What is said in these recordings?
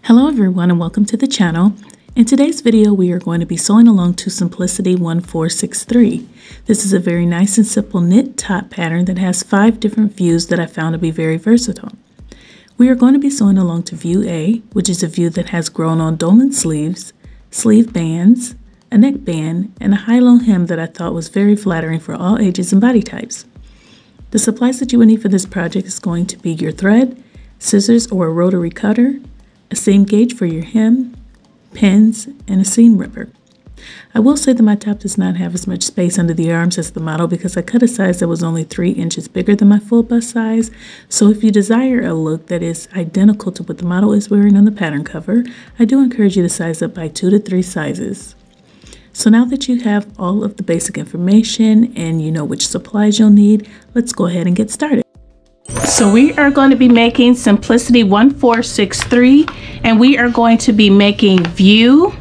Hello everyone and welcome to the channel. In today's video we are going to be sewing along to Simplicity 1463. This is a very nice and simple knit top pattern that has 5 different views that I found to be very versatile. We are going to be sewing along to view A, which is a view that has grown on dolman sleeves, sleeve bands, a neck band, and a high-low hem that I thought was very flattering for all ages and body types. The supplies that you will need for this project is going to be your thread, scissors or a rotary cutter, a seam gauge for your hem, pins, and a seam ripper. I will say that my top does not have as much space under the arms as the model because I cut a size that was only 3 inches bigger than my full bust size. So if you desire a look that is identical to what the model is wearing on the pattern cover, I do encourage you to size up by 2 to 3 sizes. So now that you have all of the basic information and you know which supplies you'll need, let's go ahead and get started. So we are going to be making Simplicity 1463 and we are going to be making view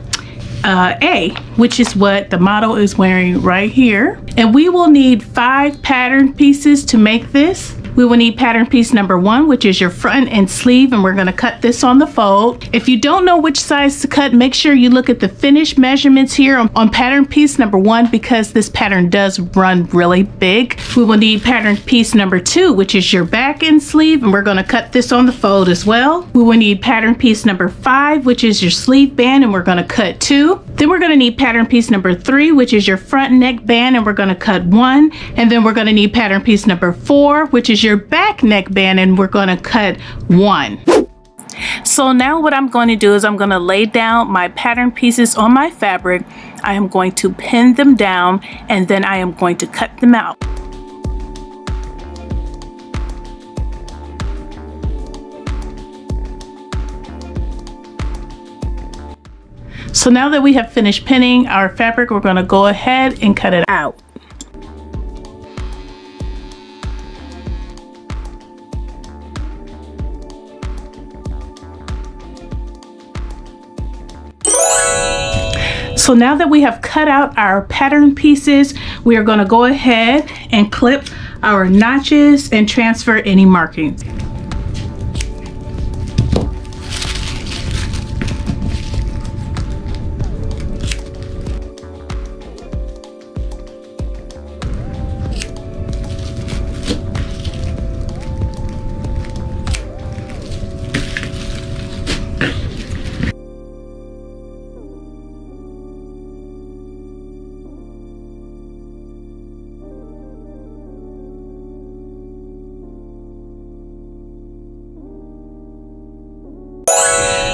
A, which is what the model is wearing right here. And we will need 5 pattern pieces to make this. We will need pattern piece number 1, which is your front and sleeve, and we're going to cut this on the fold. If you don't know which size to cut, make sure you look at the finished measurements here on pattern piece number 1 because this pattern does run really big. We will need pattern piece number 2, which is your back and sleeve, and we're going to cut this on the fold as well. We will need pattern piece number 5, which is your sleeve band, and we're going to cut 2. Then we're going to need pattern piece number 3, which is your front neck band, and we're going to cut 1. And then we're going to need pattern piece number 4, which is your back neck band, and we're going to cut 1. So now what I'm going to do is I'm going to lay down my pattern pieces on my fabric. I am going to pin them down and then I am going to cut them out. So now that we have finished pinning our fabric, we're going to go ahead and cut it out. So now that we have cut out our pattern pieces, we are going to go ahead and clip our notches and transfer any markings.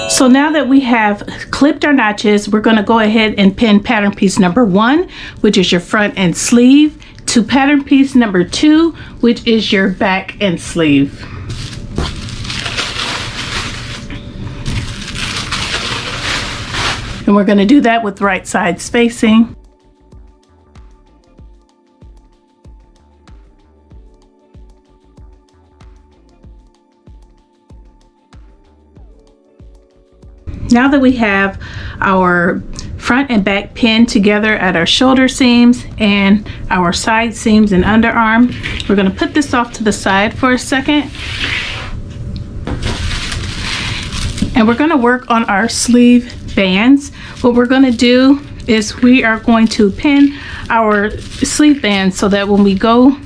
So now that we have clipped our notches, we're going to go ahead and pin pattern piece number 1, which is your front and sleeve, to pattern piece number 2, which is your back and sleeve. And we're going to do that with right side spacing. Now that we have our front and back pinned together at our shoulder seams and our side seams and underarm, we're going to put this off to the side for a second. And we're going to work on our sleeve bands. What we're going to do is we are going to pin our sleeve bands so that when we go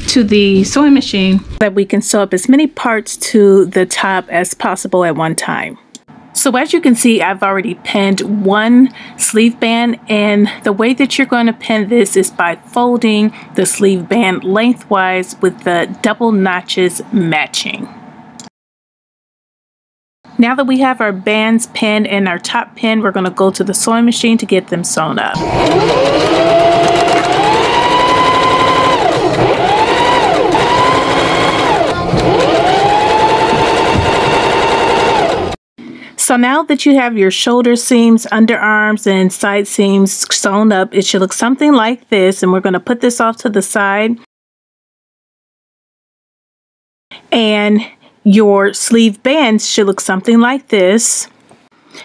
to the sewing machine, that we can sew up as many parts to the top as possible at one time. So as you can see, I've already pinned 1 sleeve band, and the way that you're going to pin this is by folding the sleeve band lengthwise with the double notches matching. Now that we have our bands pinned and our top pinned, we're going to go to the sewing machine to get them sewn up. So now that you have your shoulder seams, underarms, and side seams sewn up, it should look something like this. And we're going to put this off to the side. And your sleeve bands should look something like this.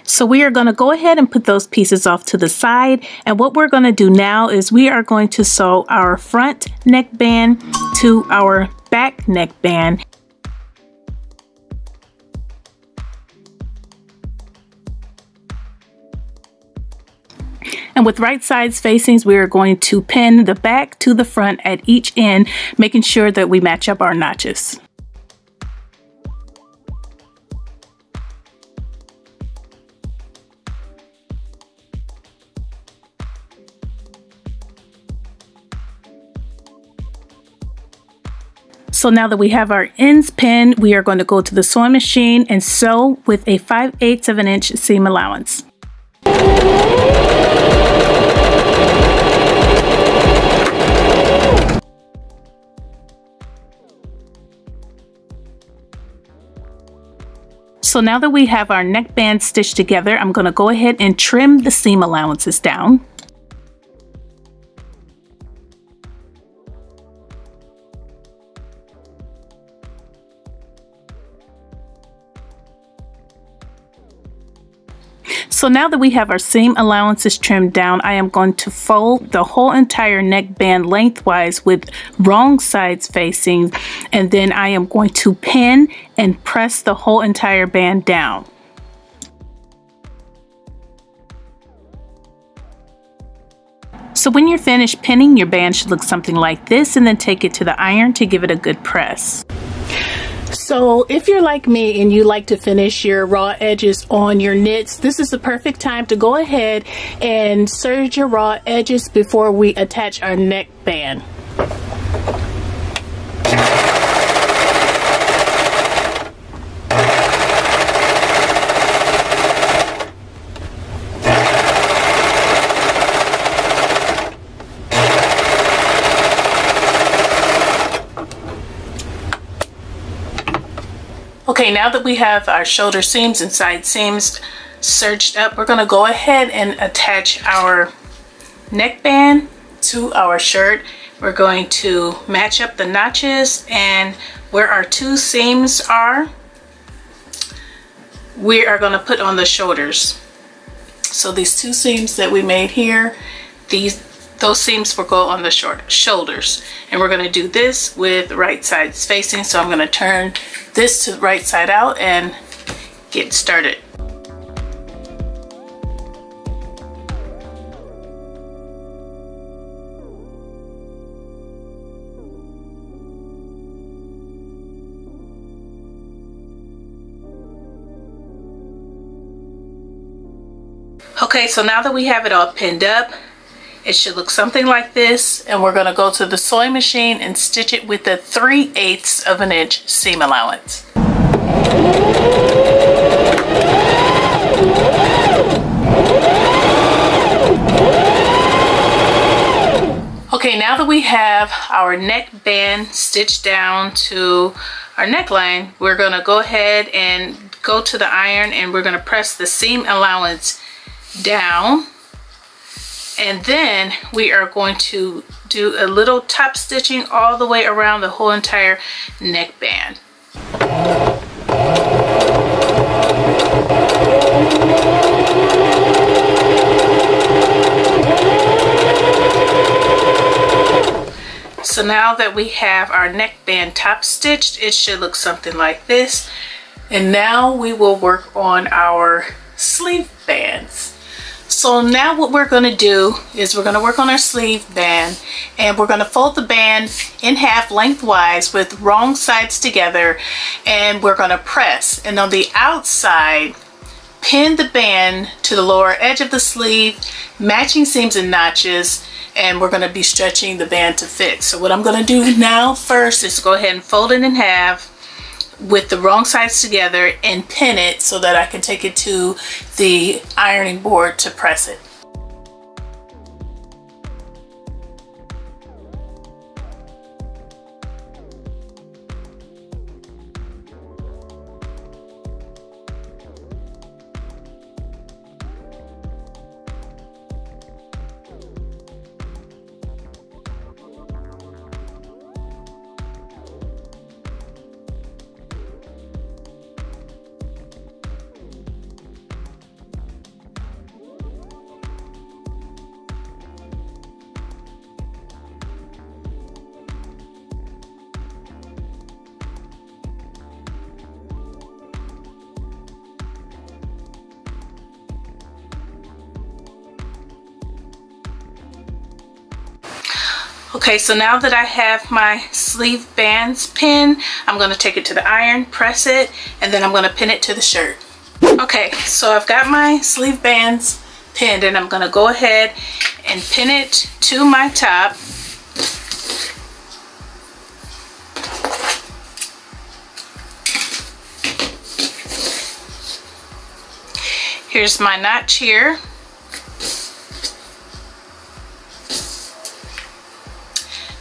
So we are going to go ahead and put those pieces off to the side. And what we're going to do now is we are going to sew our front neck band to our back neck band. And with right sides facings, we are going to pin the back to the front at each end, making sure that we match up our notches. So now that we have our ends pinned, we are going to go to the sewing machine and sew with a 5/8 of an inch seam allowance. So now that we have our neckband stitched together, I'm going to go ahead and trim the seam allowances down. So now that we have our seam allowances trimmed down, I am going to fold the whole entire neckband lengthwise with wrong sides facing, and then I am going to pin and press the whole entire band down. So when you're finished pinning, your band should look something like this, and then take it to the iron to give it a good press. So if you're like me and you like to finish your raw edges on your knits, this is the perfect time to go ahead and serge your raw edges before we attach our neckband. Okay, now that we have our shoulder seams and side seams serged up, we're going to go ahead and attach our neckband to our shirt. We're going to match up the notches, and where our two seams are, we are going to put on the shoulders. So these two seams that we made here, those seams will go on the shoulders, and we're going to do this with right sides facing. So I'm going to turn this to the right side out and get started. Okay, so now that we have it all pinned up, it should look something like this, and we're going to go to the sewing machine and stitch it with a 3/8 of an inch seam allowance. Okay, now that we have our neckband stitched down to our neckline, we're going to go ahead and go to the iron, and we're going to press the seam allowance down. And then we are going to do a little top stitching all the way around the whole entire neckband. So now that we have our neckband top stitched, it should look something like this. And now we will work on our sleeve bands. So now what we're going to do is we're going to work on our sleeve band, and we're going to fold the band in half lengthwise with wrong sides together, and we're going to press. And on the outside, pin the band to the lower edge of the sleeve, matching seams and notches, and we're going to be stretching the band to fit. So what I'm going to do now first is go ahead and fold it in half with the wrong sides together and pin it so that I can take it to the ironing board to press it. Okay, so now that I have my sleeve bands pinned, I'm going to take it to the iron, press it, and then I'm going to pin it to the shirt. Okay, so I've got my sleeve bands pinned, and I'm going to go ahead and pin it to my top. Here's my notch here.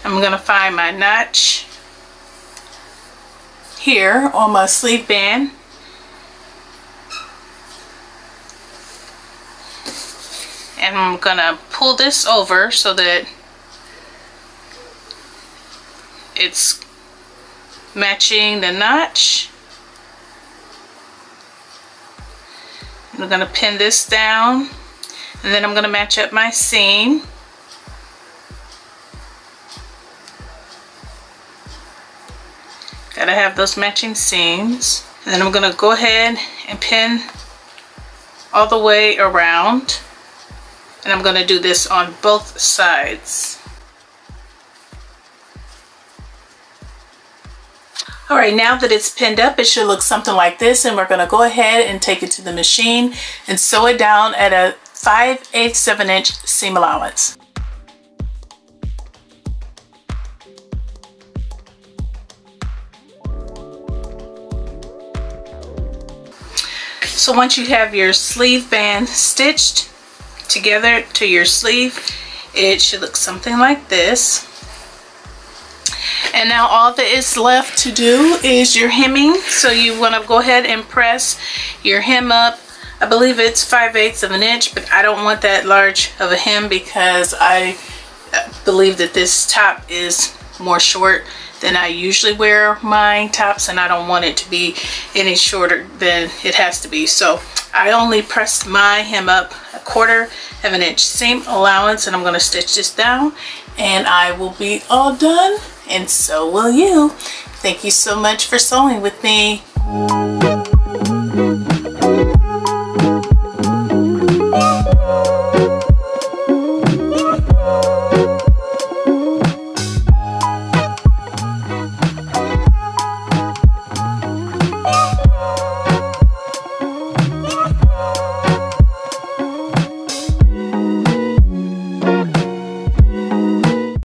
I'm going to find my notch here on my sleeve band. And I'm going to pull this over so that it's matching the notch. I'm going to pin this down, and then I'm going to match up my seam. Gotta have those matching seams. And then I'm going to go ahead and pin all the way around. And I'm going to do this on both sides. Alright, now that it's pinned up, it should look something like this, and we're going to go ahead and take it to the machine and sew it down at a 5/8 of an inch seam allowance. So once you have your sleeve band stitched together to your sleeve, it should look something like this. And now all that is left to do is your hemming. So you want to go ahead and press your hem up. I believe it's 5/8 of an inch, but I don't want that large of a hem because I believe that this top is more short than I usually wear my tops, and I don't want it to be any shorter than it has to be. So I only pressed my hem up 1/4 of an inch seam allowance, and I'm going to stitch this down, and I will be all done, and so will you. Thank you so much for sewing with me.